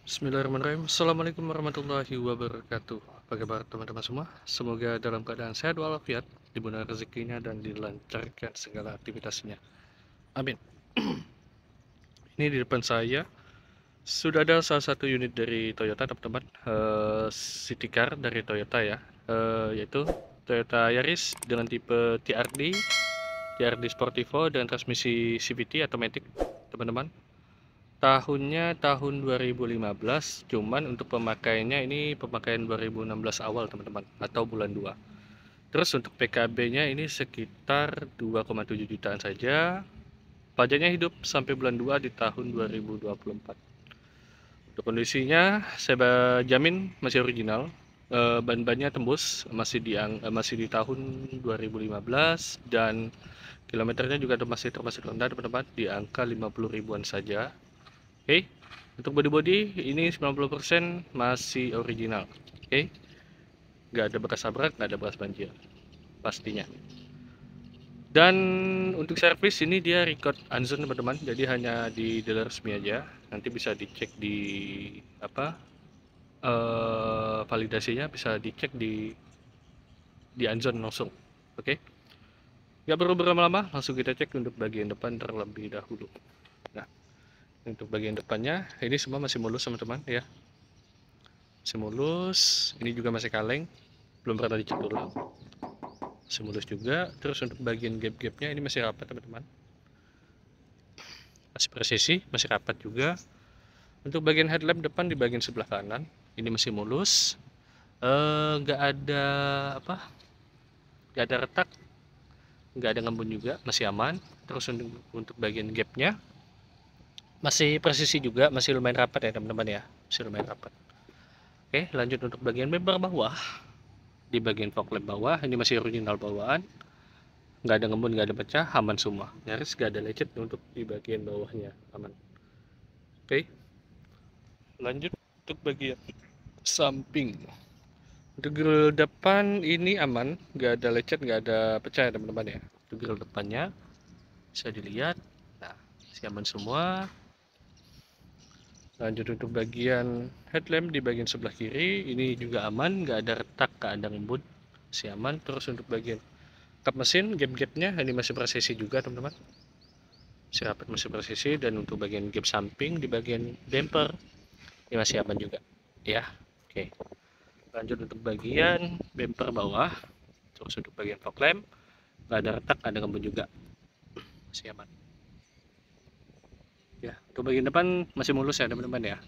Bismillahirrahmanirrahim. Assalamualaikum warahmatullahi wabarakatuh. Apa kabar teman-teman semua? Semoga dalam keadaan sehat walafiat, dimudahkan rezekinya dan dilancarkan segala aktivitasnya. Amin. Ini di depan saya sudah ada salah satu unit dari Toyota, teman-teman. City car dari Toyota ya. Yaitu Toyota Yaris dengan tipe TRD Sportivo dengan transmisi CVT automatic, teman-teman. Tahunnya tahun 2015, cuman untuk pemakaiannya ini pemakaian 2016 awal teman-teman, atau bulan 2. Terus untuk PKB-nya ini sekitar 2,7 jutaan saja. Pajaknya hidup sampai bulan 2 di tahun 2024. Untuk kondisinya saya jamin masih original. Ban-bannya tembus, masih di tahun 2015 dan kilometernya juga masih termasuk rendah teman-teman, di angka 50 ribuan saja. Oke, untuk body-body ini 90% masih original. Oke, nggak ada bekas tabrak, nggak ada bekas banjir, pastinya. Dan untuk servis ini dia record Anzon teman-teman, jadi hanya di dealer resmi aja. Nanti bisa dicek di apa validasinya bisa dicek di Anzon langsung. Oke, nggak perlu berlama-lama, langsung kita cek untuk bagian depan terlebih dahulu. Nah, untuk bagian depannya ini semua masih mulus teman-teman ya. Masih mulus, ini juga masih kaleng, belum pernah dicat dulu. Masih mulus juga. Terus untuk bagian gap-gapnya ini masih rapat teman-teman, masih presisi, masih rapat juga. Untuk bagian headlamp depan di bagian sebelah kanan ini masih mulus, nggak ada apa, nggak ada retak, nggak ada ngembun juga, masih aman. Terus untuk bagian gapnya masih presisi juga, masih lumayan rapat ya teman-teman ya, masih lumayan rapat. Oke, lanjut untuk bagian bumper bawah. Di bagian fog lamp bawah ini masih original bawaan, nggak ada ngembun, nggak ada pecah, aman semua, nyaris nggak ada lecet untuk di bagian bawahnya, aman. Oke, lanjut untuk bagian samping. Untuk grill depan ini aman, nggak ada lecet, nggak ada pecah ya teman-teman ya. Untuk grill depannya bisa dilihat, nah masih aman semua. Lanjut untuk bagian headlamp di bagian sebelah kiri ini juga aman, nggak ada retak, nggak ada ngembun, masih aman. Terus untuk bagian kap mesin, gap-gapnya ini masih presisi juga teman-teman, masih rapat, masih presisi. Dan untuk bagian gap samping di bagian bumper ini masih aman juga ya. Oke, lanjut untuk bagian bumper bawah. Terus untuk bagian fog lamp nggak ada retak, nggak ada ngembun juga, masih aman ya. Untuk bagian depan masih mulus ya teman-teman ya,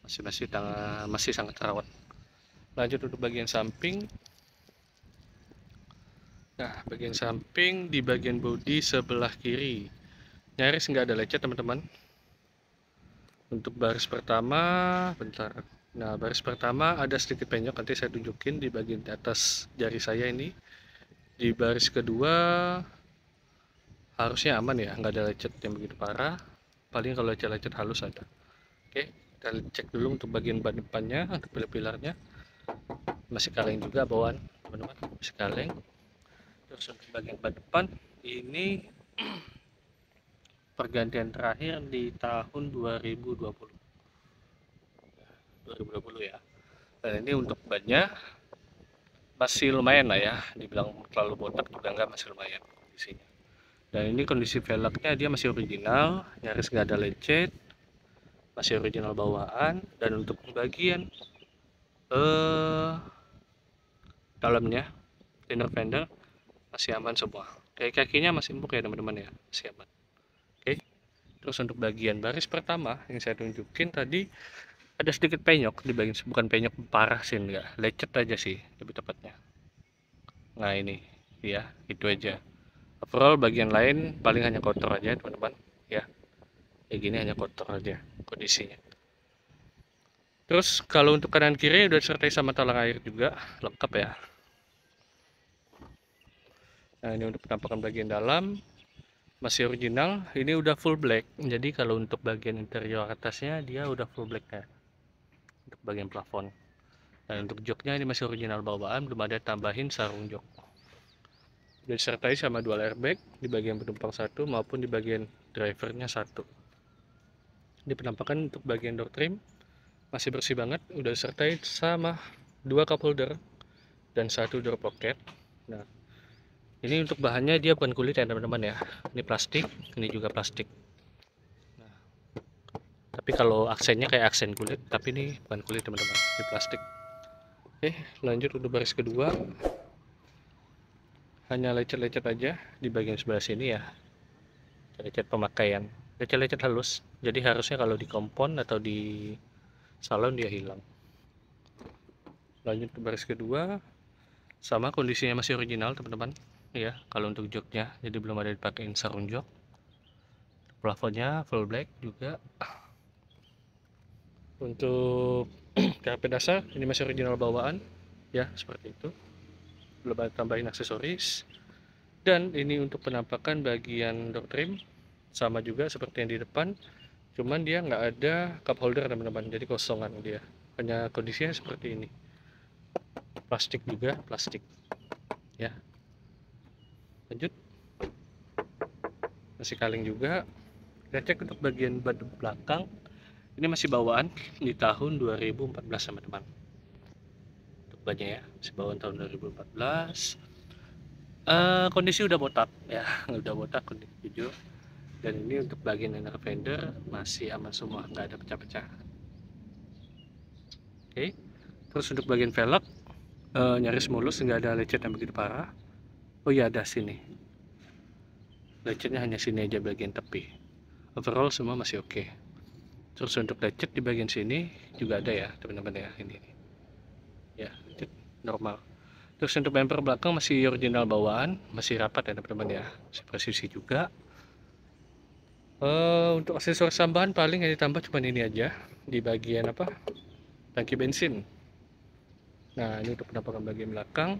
masih sangat terawat. Lanjut untuk bagian samping. Nah, bagian samping di bagian bodi sebelah kiri nyaris nggak ada lecet teman-teman. Untuk baris pertama, bentar. Nah, baris pertama ada sedikit penyok, nanti saya tunjukin di bagian atas jari saya ini. Di baris kedua harusnya aman ya, nggak ada lecet yang begitu parah. Paling kalau lecet-lecet halus ada. Oke, kita cek dulu untuk bagian ban depannya, untuk pilar-pilarnya. Masih kaleng juga bawaan, teman-teman, masih kaleng. Terus untuk bagian ban depan, ini pergantian terakhir di tahun 2020. 2020 ya. Dan ini untuk bannya masih lumayan lah ya, dibilang terlalu botak juga enggak, masih lumayan kondisinya. Dan ini kondisi velgnya dia masih original, nyaris nggak ada lecet, masih original bawaan. Dan untuk bagian eh dalamnya, inner fender masih aman semua. Kayak kakinya masih empuk ya teman-teman ya, masih aman. Oke. Terus untuk bagian baris pertama yang saya tunjukin tadi ada sedikit penyok di bagian, bukan penyok parah sih, enggak, lecet aja sih lebih tepatnya. Nah ini ya, itu aja. Overall bagian lain paling hanya kotor aja teman-teman ya, kayak gini hanya kotor aja kondisinya. Terus kalau untuk kanan kiri udah disertai sama talang air juga, lengkap ya. Nah ini untuk penampakan bagian dalam masih original, ini udah full black. Jadi kalau untuk bagian interior atasnya dia udah full black ya, untuk bagian plafon. Dan untuk joknya ini masih original bawaan, belum ada tambahin sarung jok. Udah disertai sama dual airbag di bagian penumpang satu maupun di bagian drivernya satu. Di penampakan untuk bagian door trim masih bersih banget, udah disertai sama 2 cup holder dan 1 door pocket. Nah, ini untuk bahannya dia bukan kulit ya teman-teman ya, ini plastik, ini juga plastik. Nah, tapi kalau aksennya kayak aksen kulit, tapi ini bukan kulit teman-teman, ini plastik. Oke, lanjut untuk baris kedua, hanya lecet-lecet aja di bagian sebelah sini ya, lecet pemakaian, lecet-lecet halus, jadi harusnya kalau di kompon atau di salon dia hilang. Lanjut ke baris kedua, sama kondisinya masih original teman-teman ya, kalau untuk joknya jadi belum ada dipakein sarung jok. Plafonnya full black juga. Untuk karpet dasar ini masih original bawaan ya, seperti itu, belum ada tambahin aksesoris. Dan ini untuk penampakan bagian door trim sama juga seperti yang di depan, cuman dia nggak ada cup holder teman-teman, jadi kosongan dia, hanya kondisinya seperti ini. Plastik juga, plastik ya. Lanjut, masih kaleng juga. Kita cek untuk bagian ban belakang, ini masih bawaan di tahun 2014 teman-teman. Untuk bannya ya, masih bawaan tahun 2014. Kondisi udah botak ya, udah botak kondisi jujur. Dan ini untuk bagian inner fender masih aman semua, nggak ada pecah-pecah. Oke, terus untuk bagian velg nyaris mulus, nggak ada lecet yang begitu parah. Oh iya, ada sini lecetnya, hanya sini aja bagian tepi. Overall semua masih oke. Terus untuk lecet di bagian sini juga ada ya teman-teman ya, ini ya, lecet normal. Terus untuk bumper belakang masih original bawaan, masih rapat ya teman-teman ya, masih presisi juga. Untuk aksesoris tambahan paling yang ditambah cuma ini aja di bagian apa, tangki bensin. Nah, ini untuk penampakan bagian belakang.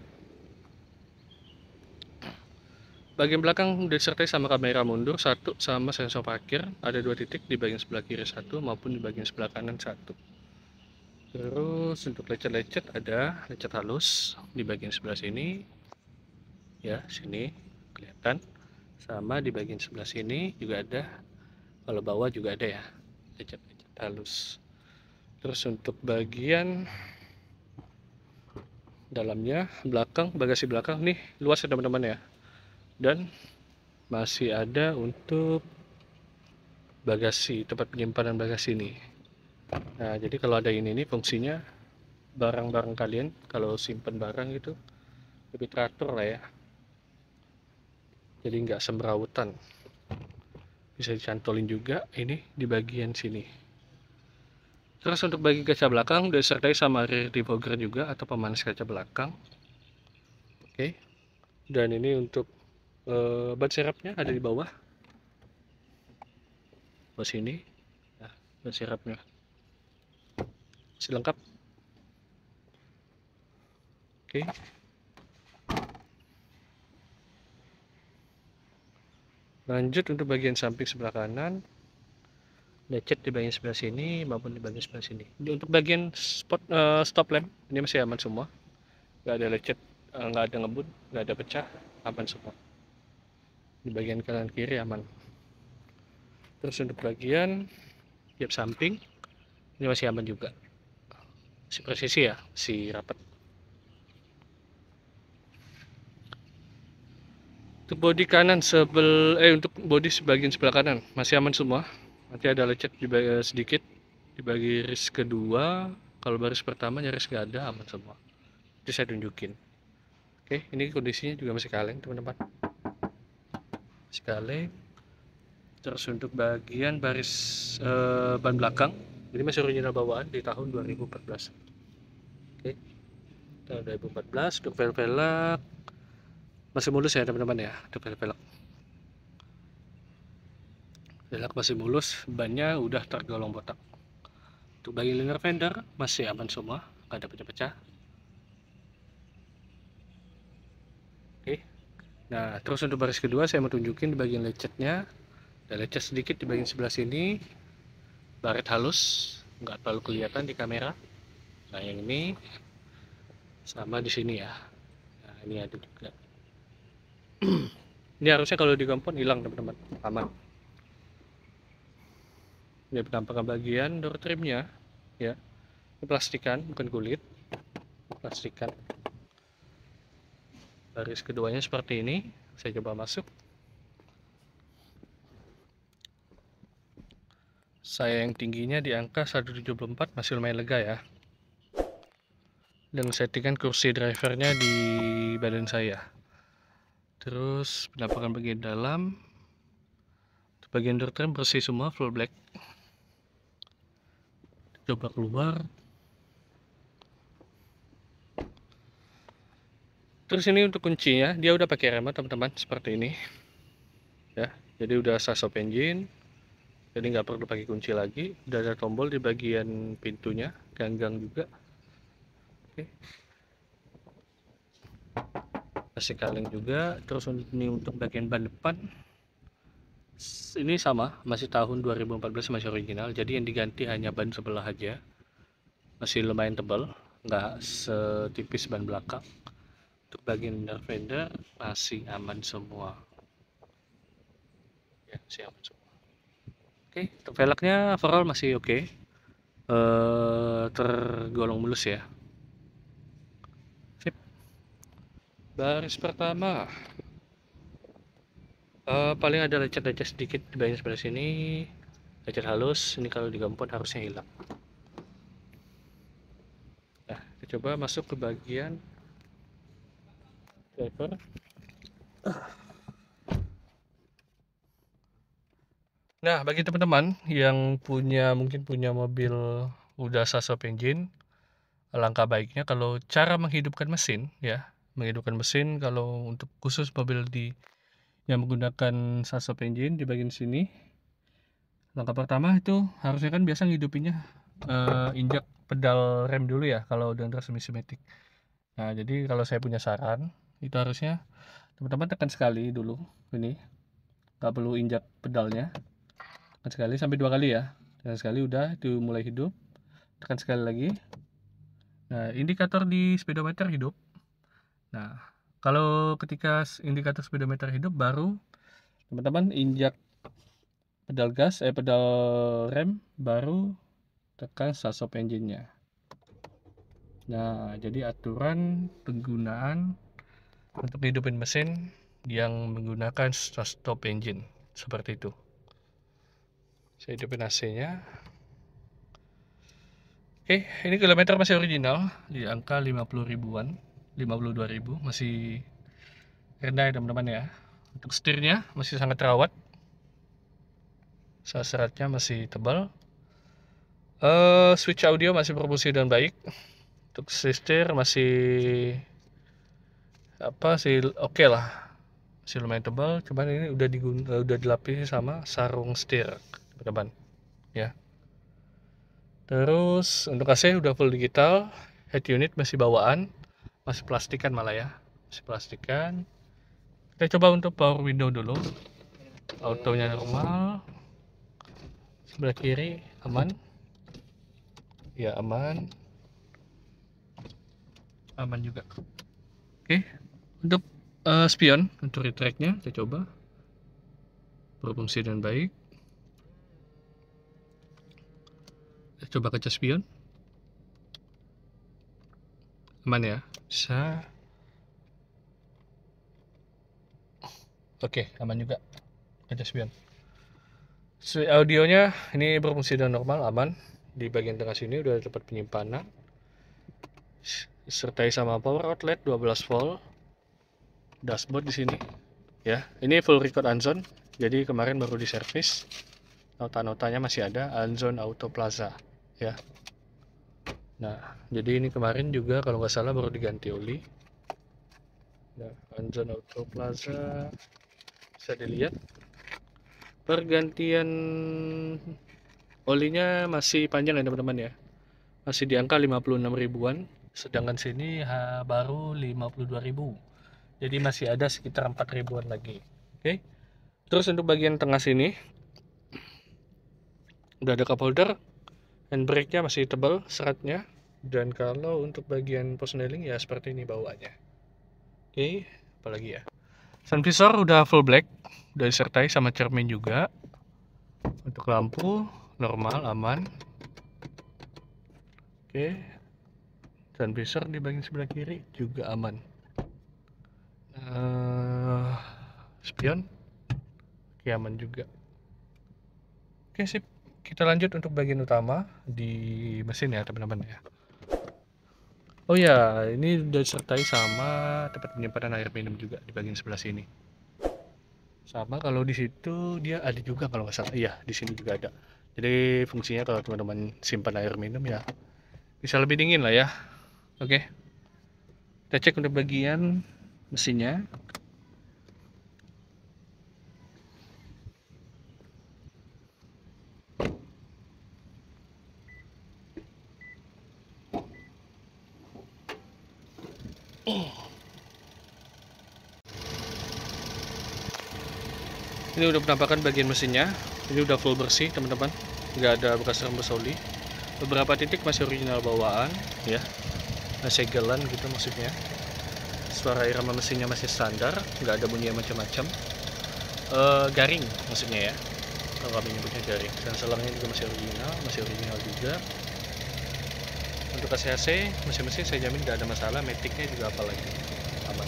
Bagian belakang udah disertai sama kamera mundur satu, sama sensor parkir. Ada 2 titik di bagian sebelah kiri satu maupun di bagian sebelah kanan satu. Terus untuk lecet-lecet ada lecet halus di bagian sebelah sini ya, sini kelihatan. Sama di bagian sebelah sini juga ada, kalau bawah juga ada ya, lecet-lecet halus. Terus untuk bagian dalamnya, belakang, bagasi belakang nih luas ya teman-teman ya, dan masih ada untuk bagasi, tempat penyimpanan bagasi ini. Nah, jadi kalau ada ini nih fungsinya, barang-barang kalian kalau simpen barang gitu lebih teratur lah ya, jadi nggak semrawutan. Bisa dicantolin juga ini di bagian sini. Terus untuk bagian kaca belakang udah disertai sama rear defogger juga atau pemanas kaca belakang. Oke, dan ini untuk ban serepnya ada di bawah sini. Nah, ban serepnya masih lengkap. Oke, lanjut untuk bagian samping sebelah kanan, lecet di bagian sebelah sini maupun di bagian sebelah sini. Untuk bagian stop lamp ini masih aman semua, nggak ada lecet, nggak ada ngebut, nggak ada pecah, aman semua. Di bagian kanan kiri aman. Terus untuk bagian tiap samping ini masih aman juga, masih presisi ya, masih rapat. Untuk bodi kanan untuk bodi sebagian sebelah kanan masih aman semua. Nanti ada lecet di sedikit di baris kedua. Kalau baris pertama nyaris nggak ada, aman semua. Jadi saya tunjukin. Oke, ini kondisinya juga masih kaleng teman-teman, masih kaleng. Terus untuk bagian baris ban belakang ini masih original bawaan di tahun 2014. Oke, tahun 2014. Untuk velg masih mulus ya teman-teman ya, untuk velg masih mulus, bannya udah tergolong botak. Untuk bagian liner fender masih aman semua, nggak ada pecah-pecah. Oke, nah terus untuk baris kedua saya mau tunjukin di bagian lecetnya. Ada lecet sedikit di bagian sebelah sini, baret halus, nggak terlalu kelihatan di kamera. Nah yang ini sama di sini ya, nah ini ada juga. Ini harusnya kalau di kompon hilang teman-teman, aman. Ini penampakan bagian door trimnya ya, Ini plastikan, bukan kulit, plastikan. Baris keduanya seperti ini. Saya coba masuk. Saya yang tingginya di angka 174 masih lumayan lega ya. Dan settingan kursi drivernya di badan saya. Terus penampakan bagian dalam, bagian door trim bersih semua, full black. Coba keluar. Terus ini untuk kuncinya, dia udah pakai remote teman-teman, seperti ini. Ya, jadi udah stop engine. Jadi nggak perlu pakai kunci lagi. Udah ada tombol di bagian pintunya, ganggang juga. Oke. Kasih kaleng juga. Terus ini untuk bagian ban depan. Ini sama, masih tahun 2014, masih original. Jadi yang diganti hanya ban sebelah aja. Masih lumayan tebal, nggak setipis ban belakang. Untuk bagian fender masih aman semua. Ya, masih aman semua. Oke, untuk velgnya overall masih oke. Tergolong mulus ya. Sip. Baris pertama. Paling ada lecet-lecet sedikit di bagian sebelah sini. Lecet halus, ini kalau digempot harusnya hilang. Nah, kita coba masuk ke bagian driver. Nah, bagi teman-teman yang mungkin punya mobil udah stop engine, alangkah baiknya kalau cara menghidupkan mesin ya, menghidupkan mesin kalau untuk khusus mobil yang menggunakan stop engine di bagian sini. Langkah pertama itu harusnya kan biasa ngidupinnya injak pedal rem dulu ya kalau udah transmisi matic. Nah, jadi kalau saya punya saran itu harusnya teman-teman tekan sekali dulu ini, nggak perlu injak pedalnya. Tekan sekali sampai 2 kali ya. Tekan sekali udah itu mulai hidup. Tekan sekali lagi. Nah, indikator di speedometer hidup. Nah, kalau ketika indikator speedometer hidup baru teman-teman injak pedal gas, pedal rem, baru tekan stop engine-nya. Nah, jadi aturan penggunaan untuk hidupin mesin yang menggunakan stop engine seperti itu. Saya hidupin AC-nya. Oke, ini kilometer masih original di angka 50 ribuan, 52.000, masih rendah ya teman-teman ya. Untuk setirnya masih sangat terawat, seratnya masih tebal. Switch audio masih berfungsi dengan baik. Untuk setir masih oke lah, masih lumayan tebal. Cuman ini udah dilapisi sama sarung setir teman-teman ya. Terus untuk AC udah full digital, head unit masih bawaan, masih plastikan malah ya, masih plastikan. Kita coba untuk power window dulu. Autonya normal. Sebelah kiri aman. Ya, aman. Aman juga. Oke. Untuk spion, untuk retract-nya kita coba. Berfungsi dengan baik. Kita coba kaca spion. Aman ya. Bisa. Oke, aman juga kaca spion. Audionya ini berfungsi dengan normal, aman. Di bagian tengah sini udah ada tempat penyimpanan. Disertai sama power outlet 12 volt. Dashboard di sini. Ya, ini full record Anzon. Jadi kemarin baru diservis. Nota-notanya masih ada, Anzon Auto Plaza ya. Nah, jadi ini kemarin juga kalau nggak salah baru diganti oli. Nah, Anzon Auto Plaza bisa dilihat. Pergantian olinya masih panjang ya teman-teman ya. Masih di angka 56 ribuan, sedangkan sini baru 52.000. Jadi masih ada sekitar 4 ribuan lagi. Oke. Terus untuk bagian tengah sini udah ada cup holder, handbrake-nya masih tebal seratnya, dan kalau untuk bagian posnailing ya seperti ini bawaannya. Oke, apalagi ya. Sun visor udah full black, udah disertai sama cermin juga. Untuk lampu normal, aman. Oke, dan besar di bagian sebelah kiri juga aman. Spion, oke, aman juga. Oke, sip. Kita lanjut untuk bagian utama di mesin ya teman-teman ya. Oh ya, ini udah disertai sama tempat penyimpanan air minum juga di bagian sebelah sini. Sama kalau di situ dia ada juga kalau nggak salah. Iya, di sini juga ada. Jadi fungsinya kalau teman-teman simpan air minum ya bisa lebih dingin lah ya. Oke, kita cek untuk bagian mesinnya. Ini udah penampakan bagian mesinnya. Ini udah full bersih teman-teman, nggak ada bekas rembes oli. Beberapa titik masih original bawaan ya, segelan gitu maksudnya. Suara irama mesinnya masih standar, nggak ada bunyi macam-macam. Garing maksudnya ya, kalau kami nyebutnya garing. Dan selangnya juga masih original juga. Untuk AC mesin-mesin saya jamin nggak ada masalah. Maticnya juga apalagi aman.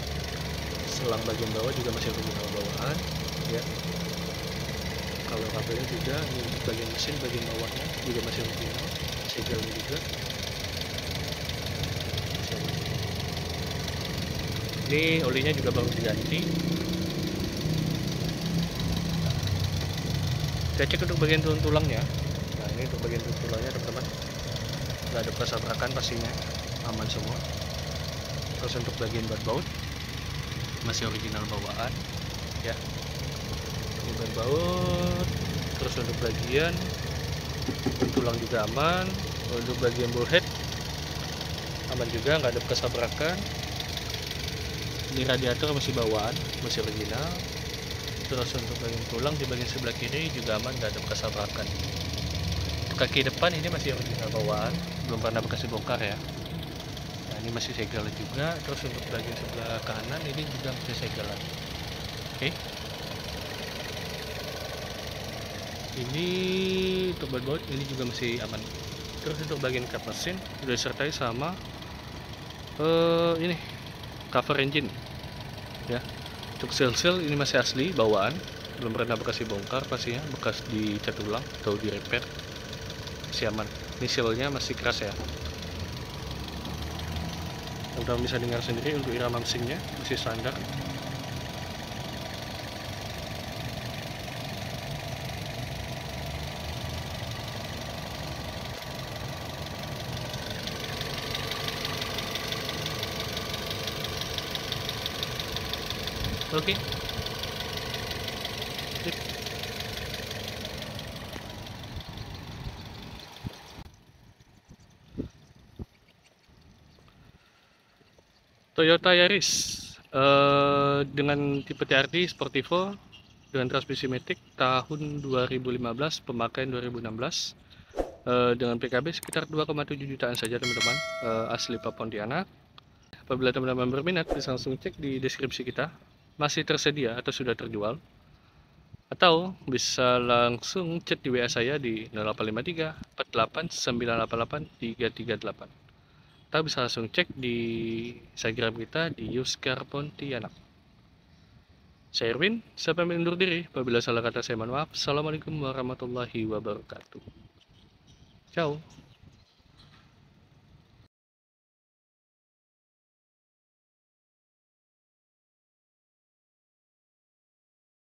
Selang bagian bawah juga masih original bawaan ya. Kalau kabelnya juga ini untuk bagian mesin, bagian bawahnya juga masih original, segelnya juga. Ini olinya juga baru diganti. Kita cek untuk bagian tulangnya. Nah, ini untuk bagian tulangnya teman-teman, nggak ada bekas abrakan pastinya, aman semua. Terus untuk bagian baut masih original bawaan ya, ini baut. Terus untuk bagian tulang juga aman. Untuk bagian bullhead aman juga, nggak ada bekas abrakan. Ini radiator masih bawaan, masih original. Terus untuk bagian tulang di bagian sebelah kiri juga aman, nggak ada bekas abrakan. Kaki depan ini masih original bawaan, belum pernah bekas dibongkar ya. Nah, ini masih segel juga. Terus untuk bagian sebelah kanan ini juga masih segelan. Oke, ini untuk baut ini juga masih aman. Terus untuk bagian kap mesin sudah disertai sama ini cover engine ya. Untuk sel-sel ini masih asli bawaan, belum pernah bekas dibongkar pastinya, bekas dicat ulang atau di repair, masih aman. Ini selnya masih keras ya. Teman-teman bisa dengar sendiri untuk irama mesinnya masih standar. Oke. Sip. Toyota Yaris dengan tipe TRD Sportivo dengan transmisi matic tahun 2015, pemakaian 2016, dengan PKB sekitar 2,7 jutaan saja teman-teman, asli Pontianak. Apabila teman-teman berminat bisa langsung cek di deskripsi kita, masih tersedia atau sudah terjual, atau bisa langsung chat di WA saya di 0853 48 988 338, atau bisa langsung cek di Instagram kita di Yuskar Pontianak. Saya Erwin, saya pamit undur diri. Apabila salah kata saya mohon maaf. Assalamualaikum warahmatullahi wabarakatuh. Ciao.